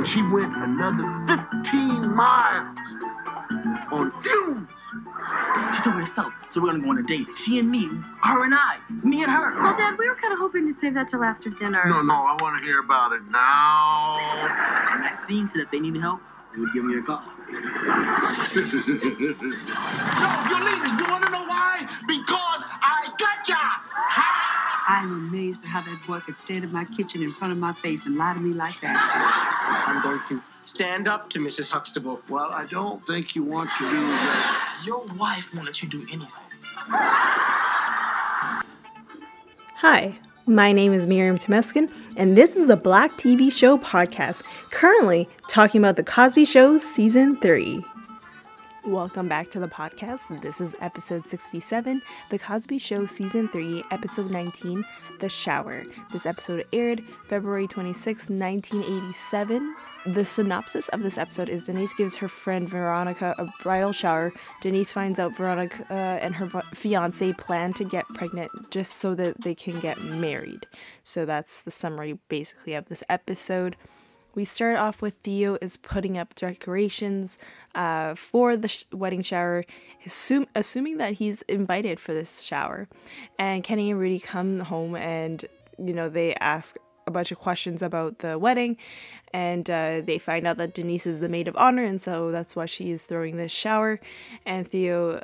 And she went another 15 miles on fumes. She told me herself, so we're gonna go on a date. She and me, her and I, me and her. Well, Dad, we were kind of hoping to save that till after dinner. No, I want to hear about it now. Maxine said if they needed help, they would give me a call. No, you're leaving. You want to know why? Because I gotcha. I'm amazed at how that boy could stand in my kitchen in front of my face and lie to me like that. I'm going to stand up to Mrs. Huxtable. Well, I don't think you want to do that. Your wife won't let you do anything. Hi, my name is Miriam Temeskin, and this is the Black TV Show podcast, currently talking about the Cosby Show Season 3. Welcome back to the podcast. This is episode 67, The Cosby Show Season 3, episode 19, The Shower. This episode aired February 26, 1987. The synopsis of this episode is Denise gives her friend Veronica a bridal shower. Denise finds out Veronica and her fiance plan to get pregnant just so that they can get married. So that's the summary basically of this episode. We start off with Theo is putting up decorations for the wedding shower, assuming that he's invited for this shower. And Kenny and Rudy come home and, they ask a bunch of questions about the wedding. And they find out that Denise is the maid of honor, and so that's why she is throwing this shower. And Theo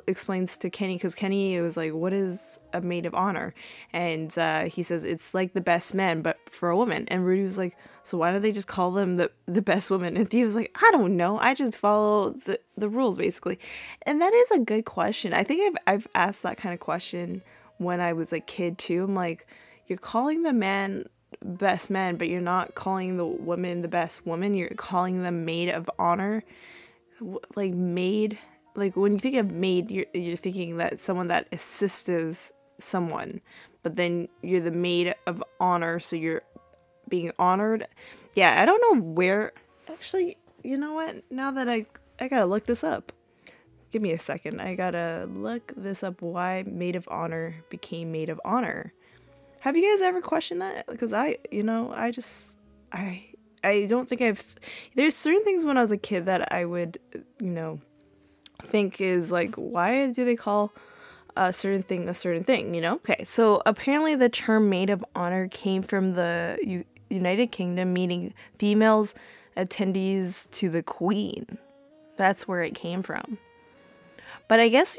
explains to Kenny, because Kenny was like, what is a maid of honor? And he says, it's like the best man, but for a woman. And Rudy was like, so why don't they just call them the best woman? And Theo was like, I don't know. I just follow the rules, basically. And that is a good question. I think I've asked that kind of question when I was a kid, too. I'm like, you're calling the man best man, but you're not calling the woman the best woman. You're calling them maid of honor. Like maid, like when you think of maid, you're thinking that someone that assists someone, but then you're the maid of honor, so you're being honored. Yeah, I don't know where. Actually, you know what? Now that I gotta look this up. Give me a second. I gotta look this up. Why maid of honor became maid of honor. Have you guys ever questioned that? Because I don't think there's certain things when I was a kid that I would, think is like, why do they call a certain thing, Okay, so apparently the term maid of honor came from the United Kingdom, meaning females attendees to the queen. That's where it came from. But I guess,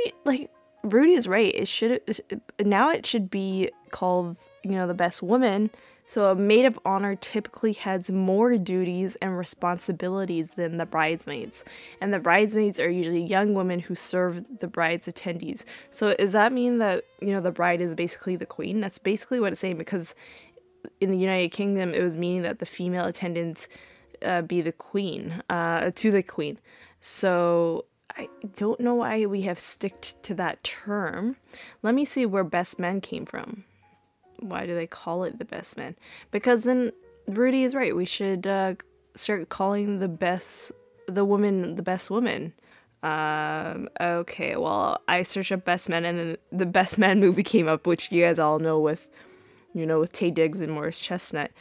Rudy is right. It should be called, the best woman. So a maid of honor typically has more duties and responsibilities than the bridesmaids. And the bridesmaids are usually young women who serve the bride's attendees. So does that mean that, the bride is basically the queen? That's basically what it's saying, because in the United Kingdom, it was meaning that the female attendants be the queen, to the queen. So I don't know why we have sticked to that term. Let me see where best man came from. Why do they call it the best man? Because then Rudy is right. We should start calling the woman the best woman. Okay, well, I searched up best man, and then the Best Man movie came up, which you guys all know with Taye Diggs and Morris Chestnut.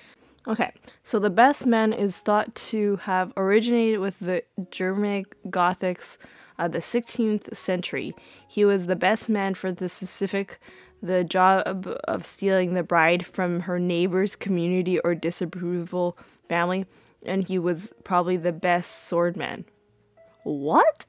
Okay, so the best man is thought to have originated with the Germanic Gothics of the 16th century. He was the best man for the job of stealing the bride from her neighbor's community or disapproval family, and he was probably the best swordman. What?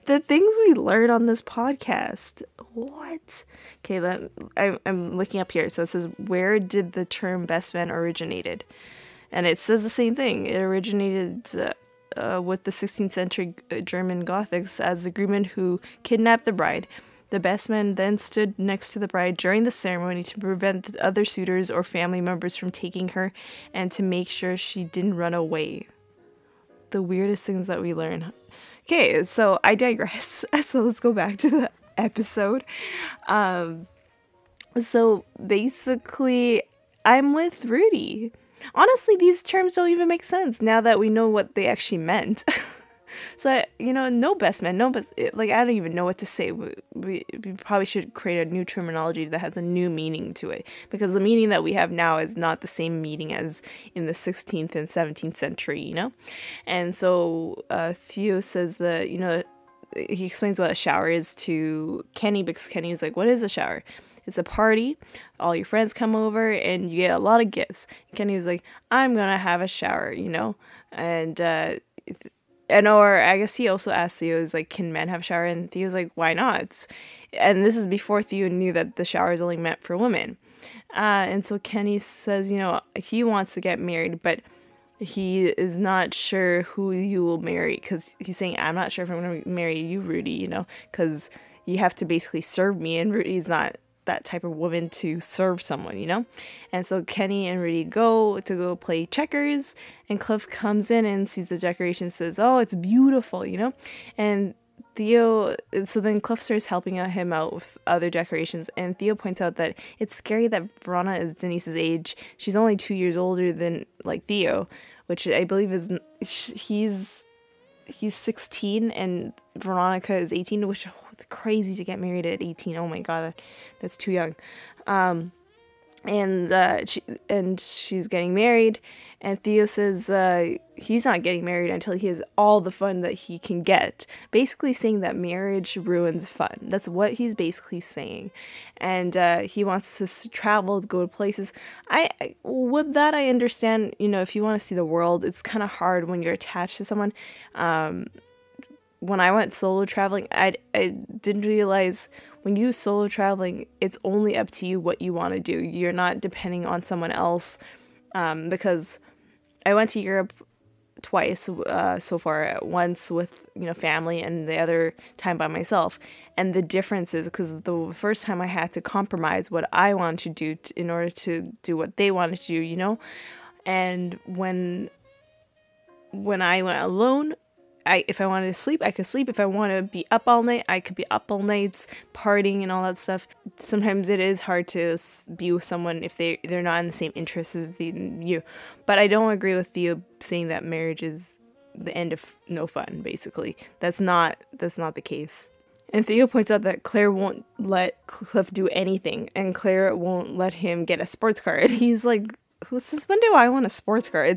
The things we learn on this podcast. What? Okay, I'm looking up here. So it says, where did the term best man originated? And it says the same thing. It originated with the 16th century German Gothics as the groomsmen who kidnapped the bride. The best man then stood next to the bride during the ceremony to prevent the other suitors or family members from taking her and to make sure she didn't run away. The weirdest things that we learn. Okay, so I digress. So let's go back to the episode. So basically, I'm with Rudy. Honestly, these terms don't even make sense now that we know what they actually meant. So, no best man, like, I don't even know what to say. We probably should create a new terminology that has a new meaning to it, because the meaning that we have now is not the same meaning as in the 16th and 17th century, And so Theo says that, he explains what a shower is to Kenny, because Kenny is like, what is a shower? It's a party, all your friends come over, and you get a lot of gifts. Kenny was like, I'm gonna have a shower, and or I guess he also asked Theo, is like, can men have a shower? And Theo's like, why not? And this is before Theo knew that the shower is only meant for women. And so Kenny says, he wants to get married, but he is not sure who you will marry, because he's saying, I'm not sure if I'm going to marry you, Rudy, because you have to basically serve me, and Rudy's not that type of woman to serve someone, And so Kenny and Rudy go play checkers, and Cliff comes in and sees the decorations, says, oh, it's beautiful, and Theo, so then Cliff starts helping him out with other decorations, and Theo points out that it's scary that Veronica is Denise's age. She's only 2 years older than, like, Theo, which I believe is, he's 16 and Veronica is 18, which is crazy to get married at 18. Oh my god, that's too young. And she's getting married, and Theo says he's not getting married until he has all the fun that he can get, basically saying that marriage ruins fun. That's what he's basically saying. And he wants to travel, to go to places. With that, I understand, if you want to see the world, it's kind of hard when you're attached to someone. When I went solo traveling, I didn't realize when you solo traveling, it's only up to you what you want to do. You're not depending on someone else, because I went to Europe twice so far, once with family and the other time by myself. And the difference is, because the first time I had to compromise what I wanted to do in order to do what they wanted to do, and when I went alone, if I wanted to sleep, I could sleep. If I want to be up all night, I could be up all nights, partying and all that stuff. Sometimes it is hard to be with someone if they're not in the same interests as you. But I don't agree with Theo saying that marriage is the end of no fun, basically. That's not the case. And Theo points out that Claire won't let Cliff do anything, and Claire won't let him get a sports car. And he's like, since when do I want a sports car?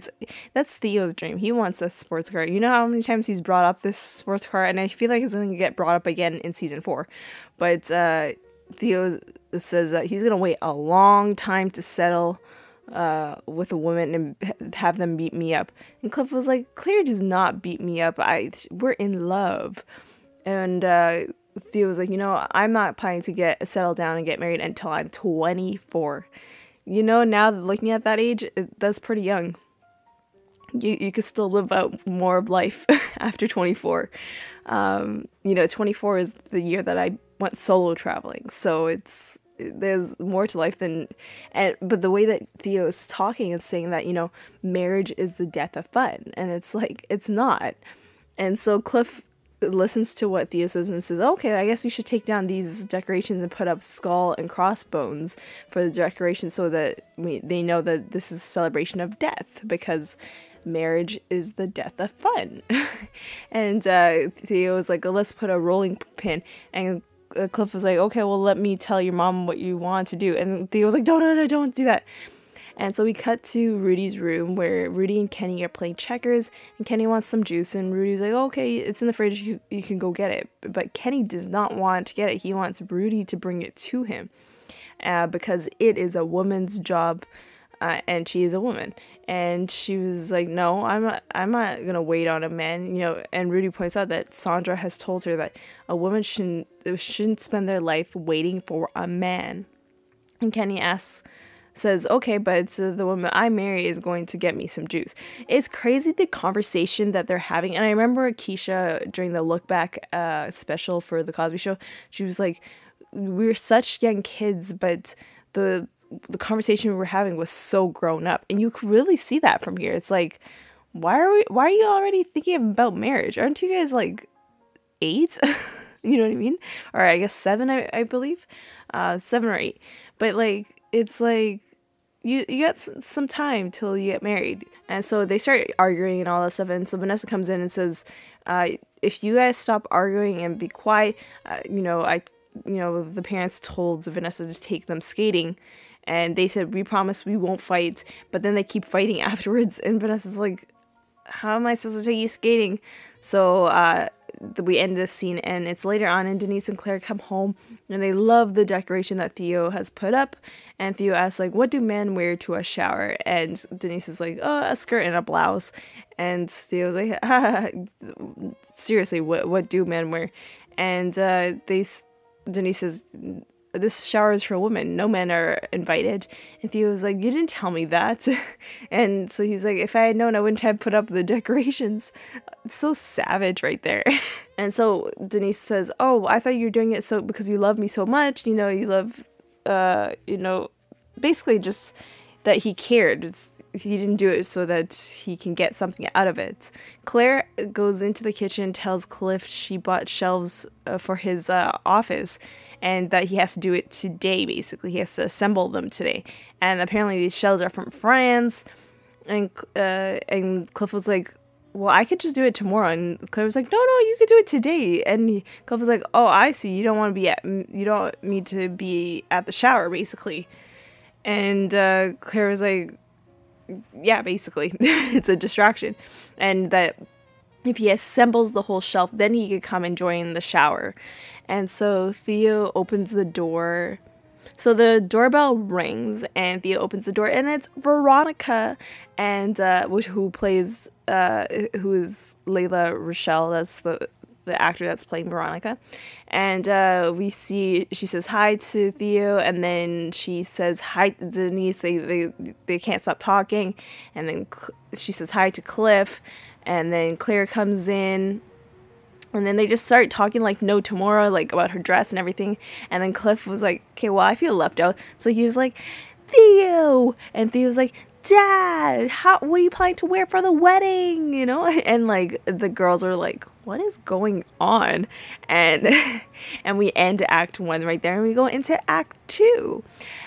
That's Theo's dream. He wants a sports car. You know how many times he's brought up this sports car, and I feel like it's going to get brought up again in season 4. But Theo says that he's going to wait a long time to settle with a woman and have them beat me up. And Cliff was like, Claire does not beat me up. We're in love. And Theo was like, I'm not planning to settle down and get married until I'm 24. Now looking at that age, that's pretty young. You could still live out more of life after 24. 24 is the year that I went solo traveling. So there's more to life but the way that Theo is talking is saying that, marriage is the death of fun. And it's like, it's not. And so Cliff listens to what Theo says and says, okay, I guess we should take down these decorations and put up skull and crossbones for the decoration, so that they know that this is a celebration of death, because marriage is the death of fun. And Theo was like, let's put a rolling pin. And Cliff was like, okay, well, let me tell your mom what you want to do. And Theo was like, don't do that. And so we cut to Rudy's room, where Rudy and Kenny are playing checkers, and Kenny wants some juice, and Rudy's like, okay, it's in the fridge, you can go get it. But Kenny does not want to get it. He wants Rudy to bring it to him, because it is a woman's job, and she is a woman. And she was like, no, I'm not going to wait on a man, and Rudy points out that Sandra has told her that a woman shouldn't spend their life waiting for a man. And Kenny says, okay, but the woman I marry is going to get me some juice. It's crazy the conversation that they're having. And I remember Keisha, during the look back special for the Cosby Show, she was like, we're such young kids, but the conversation we were having was so grown up. And you could really see that from here. It's like, why are you already thinking about marriage? Aren't you guys like 8? You know what I mean? Or I guess 7, I believe. 7 or 8. But like, it's like, you got some time till you get married. And so they start arguing and all that stuff. And so Vanessa comes in and says, if you guys stop arguing and be quiet, the parents told Vanessa to take them skating. And they said, we promise we won't fight. But then they keep fighting afterwards. And Vanessa's like, how am I supposed to take you skating? So we end this scene, and it's later on, and Denise and Claire come home, and they love the decoration that Theo has put up. And Theo asks, like, what do men wear to a shower? And Denise was like, oh, a skirt and a blouse. And Theo was like, seriously, what do men wear? And Denise says, this shower is for women. No men are invited. And Theo was like, you didn't tell me that. And so he's like, if I had known, I wouldn't have put up the decorations. It's so savage right there. And so Denise says, oh, I thought you were doing it so because you love me so much. You love, basically just that he cared. He didn't do it so that he can get something out of it. Claire goes into the kitchen, tells Cliff she bought shelves for his office, and that he has to do it today, basically. He has to assemble them today. And apparently these shelves are from France. And Cliff was like, well, I could just do it tomorrow. And Claire was like, no, you could do it today. And Cliff was like, oh, I see. You don't need to be at the shower, basically. And Claire was like, yeah, basically. It's a distraction. And that if he assembles the whole shelf, then he could come and join the shower. And so Theo opens the door. So the doorbell rings, and Theo opens the door, and it's Veronica, and who is Layla Rochelle. That's the actor that's playing Veronica. And she says hi to Theo, and then she says hi to Denise. They can't stop talking, and then she says hi to Cliff, and then Claire comes in. And then they just start talking like no tomorrow, like about her dress and everything. And then Cliff was like, okay, well, I feel left out. So he's like, Theo! And Theo's like, Dad, what are you planning to wear for the wedding? And like the girls are like, what is going on? And we end Act 1 right there, and we go into Act 2.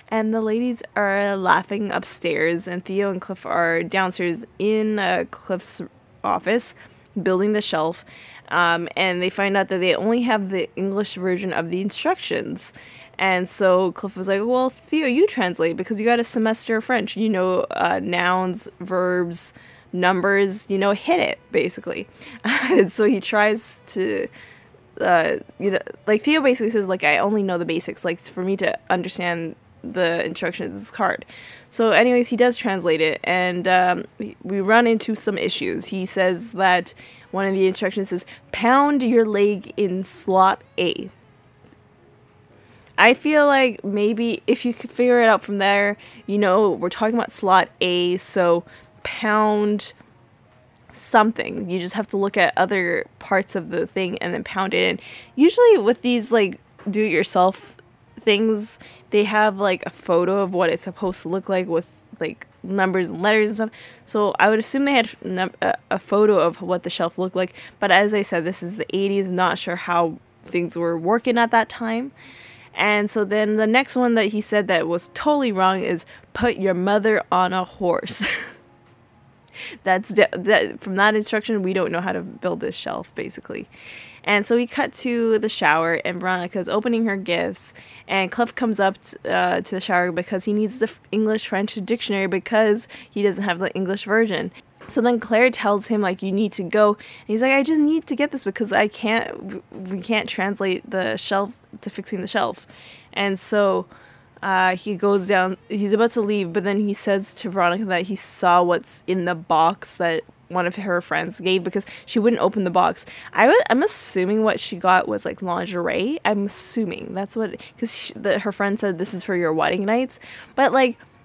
And the ladies are laughing upstairs, and Theo and Cliff are downstairs in Cliff's office building the shelf. And they find out that they only have the English version of the instructions. And so Cliff was like, well, Theo, you translate because you got a semester of French. Nouns, verbs, numbers, hit it, basically. So he tries to, Theo basically says, I only know the basics. For me to understand the instructions is hard. So anyways, he does translate it, and we run into some issues. He says that one of the instructions says, pound your leg in slot A. I feel like maybe if you could figure it out from there, we're talking about slot A, so pound something. You just have to look at other parts of the thing and then pound it in. Usually with these, do-it-yourself things, they have, a photo of what it's supposed to look like with, numbers and letters and stuff. So I would assume they had a photo of what the shelf looked like. But as I said, this is the 80s. Not sure how things were working at that time. And so then the next one that he said that was totally wrong is put your mother on a horse. From that instruction, we don't know how to build this shelf, basically. And so we cut to the shower, and Veronica's opening her gifts, and Cliff comes up to the shower because he needs the English-French dictionary because he doesn't have the English version. So then Claire tells him, you need to go. And he's like, I just need to get this because we can't translate the shelf to fixing the shelf. And so he goes down, he's about to leave, but then he says to Veronica that he saw what's in the box that one of her friends gave because she wouldn't open the box. I'm assuming what she got was lingerie. I'm assuming that's what, because her friend said this is for your wedding nights. But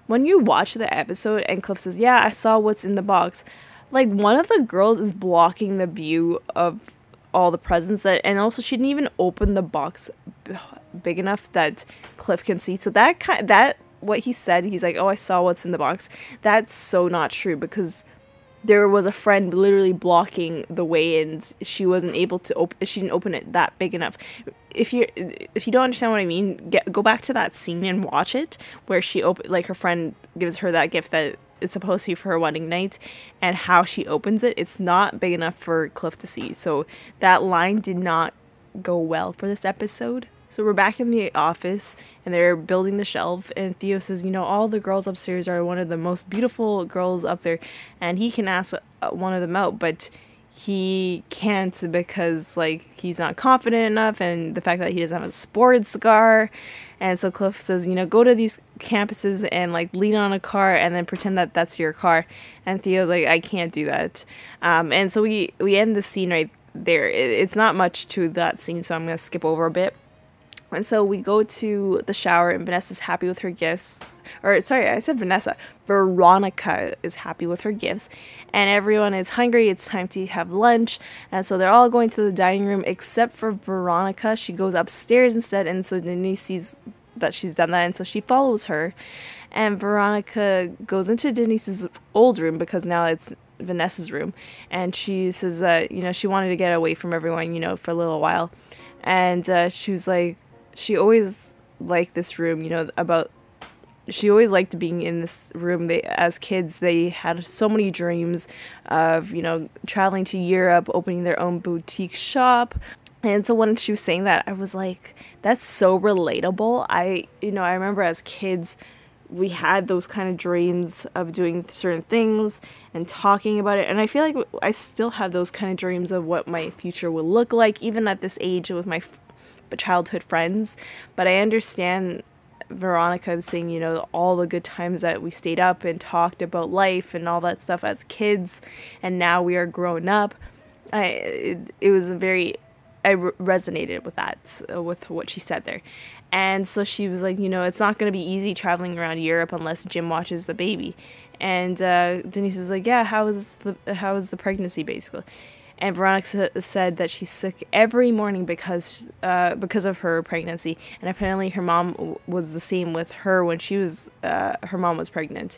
when you watch the episode and Cliff says, yeah, I saw what's in the box, one of the girls is blocking the view of all the presents, and also she didn't even open the box big enough that Cliff can see. So that what he said, he's like, oh, I saw what's in the box. That's so not true because there was a friend literally blocking the way, and she wasn't able to she didn't open it that big enough. If you don't understand what I mean, go back to that scene and watch it, where she her friend gives her that gift that it's supposed to be for her wedding night, and how she opens it. It's not big enough for Cliff to see, so that line did not go well for this episode. So we're back in the office, and they're building the shelf, and Theo says, all the girls upstairs are one of the most beautiful girls up there, and he can ask one of them out, but he can't because, he's not confident enough, and the fact that he doesn't have a sports car. And so Cliff says, go to these campuses and, lean on a car and then pretend that that's your car. And Theo's like, I can't do that. And so we end the scene right there. It's not much to that scene, so I'm going to skip over a bit. And so we go to the shower, and Vanessa's happy with her gifts. Or, sorry, I said Vanessa. Veronica is happy with her gifts. And everyone is hungry. It's time to have lunch. And so they're all going to the dining room except for Veronica. She goes upstairs instead. And so Denise sees that she's done that. And so she follows her. And Veronica goes into Denise's old room, because now it's Vanessa's room. And she says that, she wanted to get away from everyone, for a little while. And she was like, she always liked this room, she always liked being in this room. As kids, they had so many dreams of, traveling to Europe, opening their own boutique shop. And so when she was saying that, I was like, that's so relatable. I remember as kids, we had those kind of dreams of doing certain things and talking about it. And I feel like I still have those kind of dreams of what my future will look like, even at this age with my childhood friends. But I understand Veronica saying, all the good times that we stayed up and talked about life and all that stuff as kids, and now we are grown up. I resonated with that, with what she said there. And so she was like, it's not going to be easy traveling around Europe unless Jim watches the baby. And Denise was like, yeah, how is the pregnancy, basically? And Veronica said that she's sick every morning because of her pregnancy. And apparently her mom was the same with her when her mom was pregnant.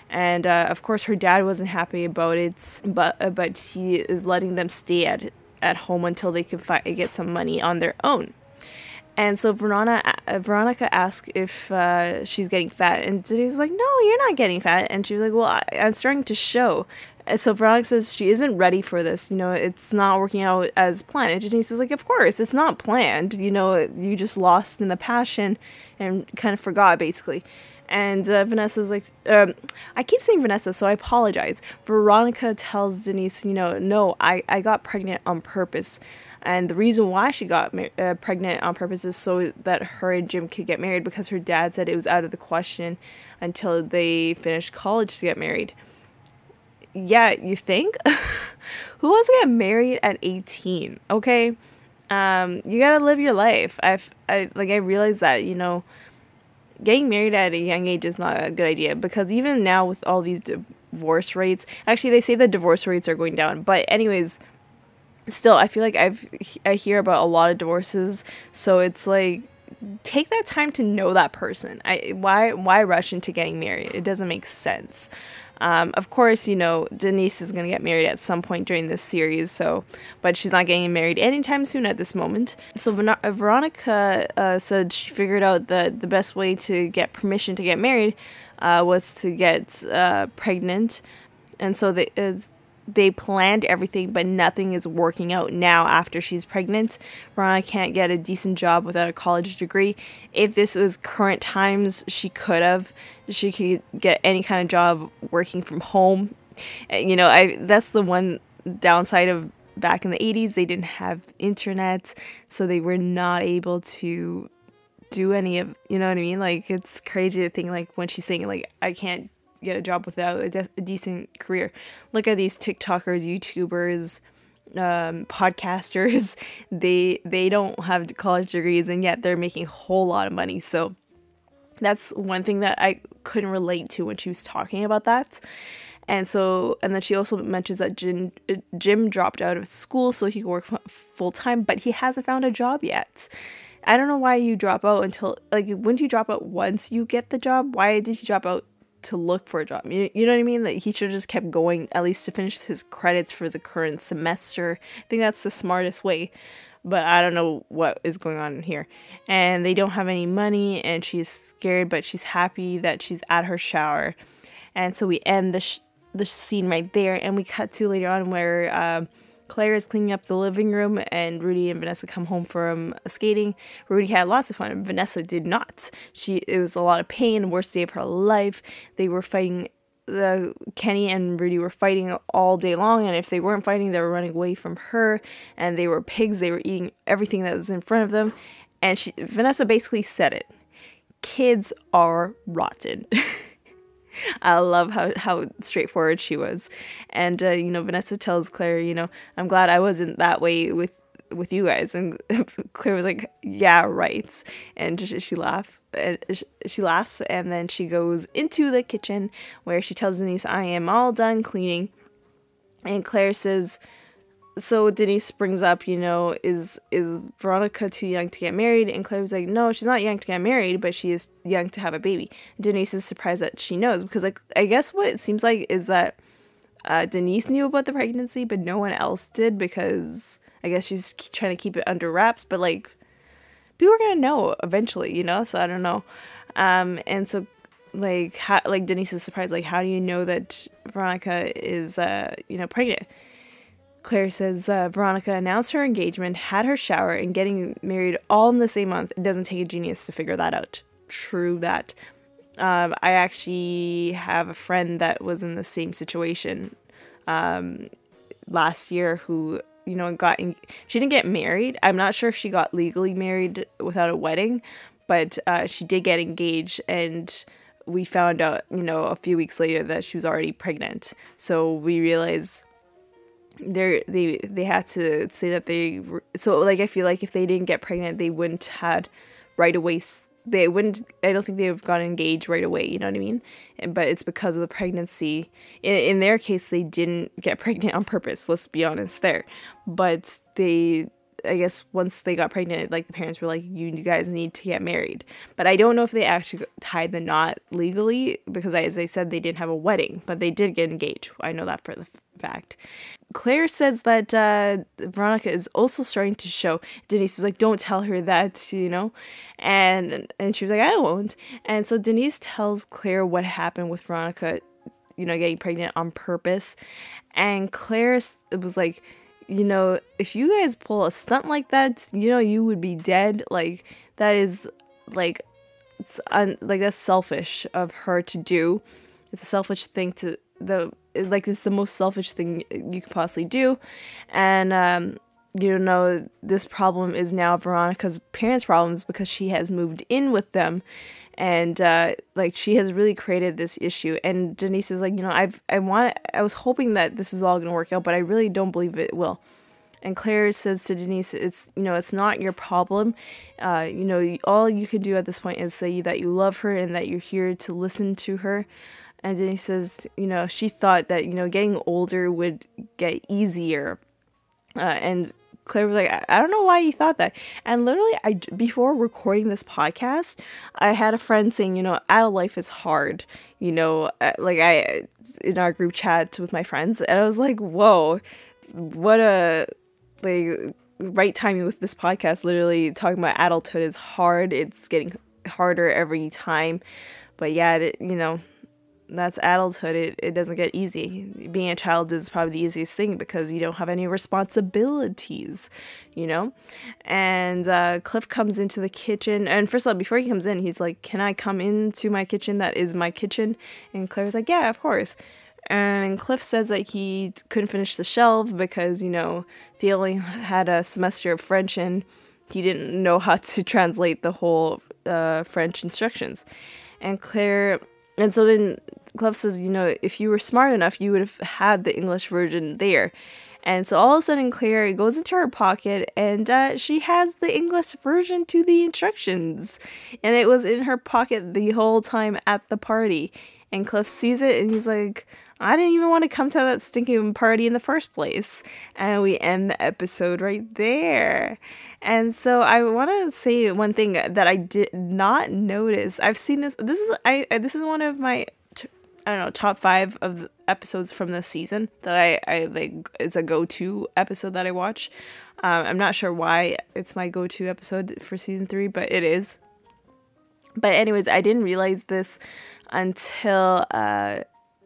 And of course her dad wasn't happy about it, but he is letting them stay at home until they can get some money on their own. And so Veronica asked if she's getting fat, and Denise was like, no, you're not getting fat. And she was like, well, I'm starting to show. And so Veronica says she isn't ready for this. It's not working out as planned. And Denise was like, of course, it's not planned. You just lost in the passion and kind of forgot, basically. And Vanessa was like, I keep saying Vanessa, so I apologize. Veronica tells Denise, no, I got pregnant on purpose. And the reason why she got pregnant on purpose is so that her and Jim could get married, because her dad said it was out of the question until they finished college to get married. Yeah, you think? Who wants to get married at 18? Okay, you gotta live your life. I realize that getting married at a young age is not a good idea, because even now with all these divorce rates, actually they say the divorce rates are going down. But anyways, still, I feel like I hear about a lot of divorces, so it's like, take that time to know that person. Why rush into getting married? It doesn't make sense. Of course, Denise is going to get married at some point during this series, but she's not getting married anytime soon at this moment. So Veronica said she figured out that the best way to get permission to get married was to get pregnant. And so they planned everything, but nothing is working out now after she's pregnant. Veronica can't get a decent job without a college degree. If this was current times, she could get any kind of job working from home. That's the one downside of back in the 80s. They didn't have internet, so they were not able to do any of, what I mean? It's crazy to think, when she's saying, I can't get a job without a decent career. Look at these TikTokers, YouTubers, podcasters. They don't have college degrees, and yet they're making a whole lot of money. So that's one thing that I couldn't relate to when she was talking about that. And then she also mentions that Jim dropped out of school so he could work full time, but he hasn't found a job yet. I don't know why you drop out until, wouldn't you drop out once you get the job? Why did you drop out to look for a job. You know what I mean? That he should have just kept going, at least to finish his credits for the current semester. I think that's the smartest way. But I don't know what is going on here. And they don't have any money, and she's scared, but she's happy that she's at her shower. And so we end the scene right there, and we cut to later on where Claire is cleaning up the living room, and Rudy and Vanessa come home from skating. Rudy had lots of fun, and Vanessa did not. It was a lot of pain, worst day of her life. They were fighting. Kenny and Rudy were fighting all day long, and if they weren't fighting, they were running away from her, and they were pigs. They were eating everything that was in front of them, and Vanessa basically said it. Kids are rotten. I love how straightforward she was. And, Vanessa tells Claire, I'm glad I wasn't that way with you guys. And Claire was like, yeah, right. And she laughs, and then she goes into the kitchen where she tells Denise, I am all done cleaning. And Claire says, so Denise brings up, is Veronica too young to get married? And Claire was like, no, she's not young to get married, but she is young to have a baby. And Denise is surprised that she knows, because I guess what it seems like is that Denise knew about the pregnancy, but no one else did, because I guess she's trying to keep it under wraps. But people are gonna know eventually, so I don't know. And so Denise is surprised, how do you know that Veronica is pregnant? Claire says Veronica announced her engagement, had her shower, and getting married all in the same month. It doesn't take a genius to figure that out. True that. I actually have a friend that was in the same situation last year who, she didn't get married. I'm not sure if she got legally married without a wedding, but she did get engaged, and we found out, a few weeks later that she was already pregnant. So we realized they had to say that I feel like if they didn't get pregnant, they wouldn't had right away. I don't think they would have gotten engaged right away, you know what I mean? But it's because of the pregnancy. In their case, they didn't get pregnant on purpose, let's be honest there. But I guess once they got pregnant, the parents were like, you guys need to get married. But I don't know if they actually tied the knot legally, because as I said, they didn't have a wedding, but they did get engaged. I know that for the fact. Claire says that Veronica is also starting to show. Denise was like, don't tell her that, and she was like, I won't. And so Denise tells Claire what happened with Veronica, getting pregnant on purpose. And Claire was like, if you guys pull a stunt like that, you would be dead. That is that's selfish of her to do. It's a selfish thing it's the most selfish thing you could possibly do. And this problem is now Veronica's parents' problems, because she has moved in with them, and she has really created this issue. And Denise was like, I was hoping that this was all going to work out, but I really don't believe it will. And Claire says to Denise, it's not your problem. All you could do at this point is say that you love her and that you're here to listen to her. And Denise says, she thought that, getting older would get easier. And Claire was like, I don't know why you thought that. And literally, before recording this podcast, I had a friend saying, adult life is hard, in our group chat with my friends. And I was like, whoa, what a, right timing with this podcast. Literally talking about adulthood is hard. It's getting harder every time. But yeah, that's adulthood. It doesn't get easy. Being a child is probably the easiest thing, because you don't have any responsibilities, And Cliff comes into the kitchen, and first of all, before he comes in, he's like, can I come into my kitchen? That is my kitchen. And Claire's like, yeah, of course. And Cliff says that he couldn't finish the shelf because, he only had a semester of French, and he didn't know how to translate the whole French instructions. And so then Cliff says, if you were smart enough, you would have had the English version there. And so all of a sudden, Claire goes into her pocket, and she has the English version to the instructions. And it was in her pocket the whole time at the party. And Cliff sees it, and he's like, I didn't even want to come to that stinking party in the first place. And we end the episode right there. And so I want to say one thing that I did not notice. I've seen this. This is one of my I don't know, top 5 of the episodes from this season that I like. It's a go-to episode that I watch. I'm not sure why it's my go-to episode for season 3, but it is. But anyways, I didn't realize this until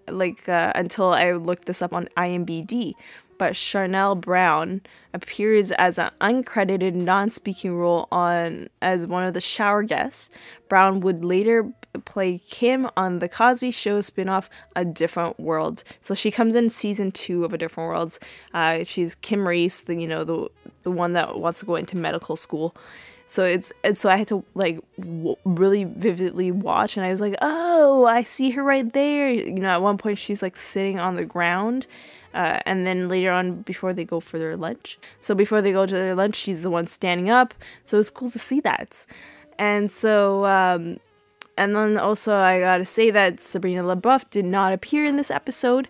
until I looked this up on IMDb. But Charnel Brown appears as an uncredited, non-speaking role as one of the shower guests. Brown would later play Kim on the Cosby Show spinoff, A Different World. So she comes in season 2 of A Different World. She's Kim Reese, the one that wants to go into medical school. So so I had to like really vividly watch, and I was like, oh, I see her right there. At one point she's like sitting on the ground. And then later on, before they go for their lunch. So before they go to their lunch, she's the one standing up. So it's cool to see that. And so, and then also I gotta say that Sabrina LaBeouf did not appear in this episode.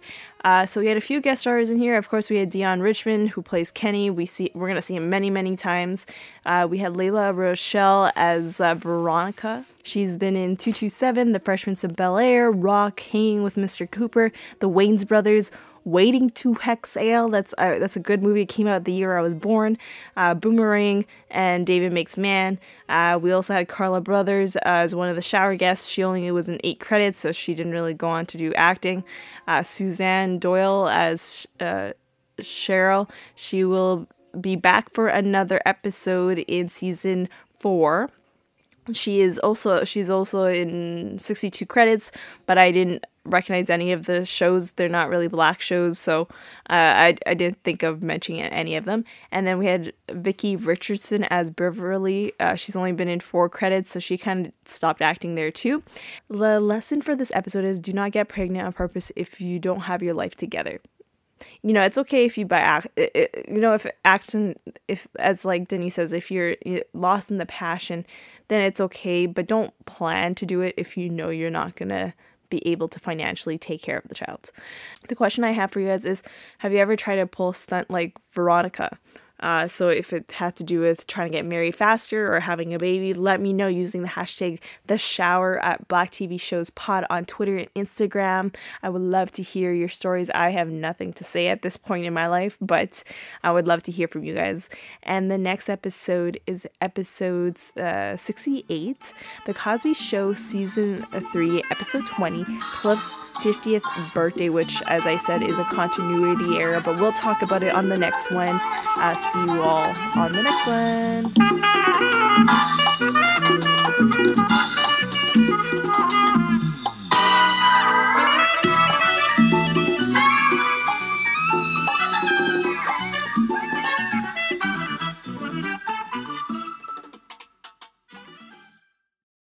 So we had a few guest stars in here. Of course, we had Dion Richmond, who plays Kenny. We're gonna see him many, many times. We had Layla Rochelle as Veronica. She's been in 227, The Fresh Prince of Bel-Air, Rock, Hanging with Mr. Cooper, The Wayans Brothers, Waiting to Exhale. That's a good movie. It came out the year I was born. Boomerang and David Makes Man. We also had Carla Brothers as one of the shower guests. She only was in 8 credits, so she didn't really go on to do acting. Suzanne Doyle as Cheryl. She will be back for another episode in season 4. She's also in 62 credits, but I didn't recognize any of the shows. They're not really black shows, so I didn't think of mentioning any of them. And then we had Vicky Richardson as Beverly. She's only been in 4 credits, so she kind of stopped acting there too. The lesson for this episode is do not get pregnant on purpose if you don't have your life together. It's okay if you if as like Denise says, if you're lost in the passion, then it's okay, but don't plan to do it if you know you're not gonna be able to financially take care of the child. The question I have for you guys is, have you ever tried to pull a stunt like Veronica? So if it had to do with trying to get married faster or having a baby, let me know using the hashtag #TheShower@BlackTVShowsPod on Twitter and Instagram. I would love to hear your stories. I have nothing to say at this point in my life, but I would love to hear from you guys. And the next episode is episode 68, The Cosby Show Season 3, Episode 20, Cliff's 50th birthday, which, as I said, is a continuity error, but we'll talk about it on the next one. See you all on the next one.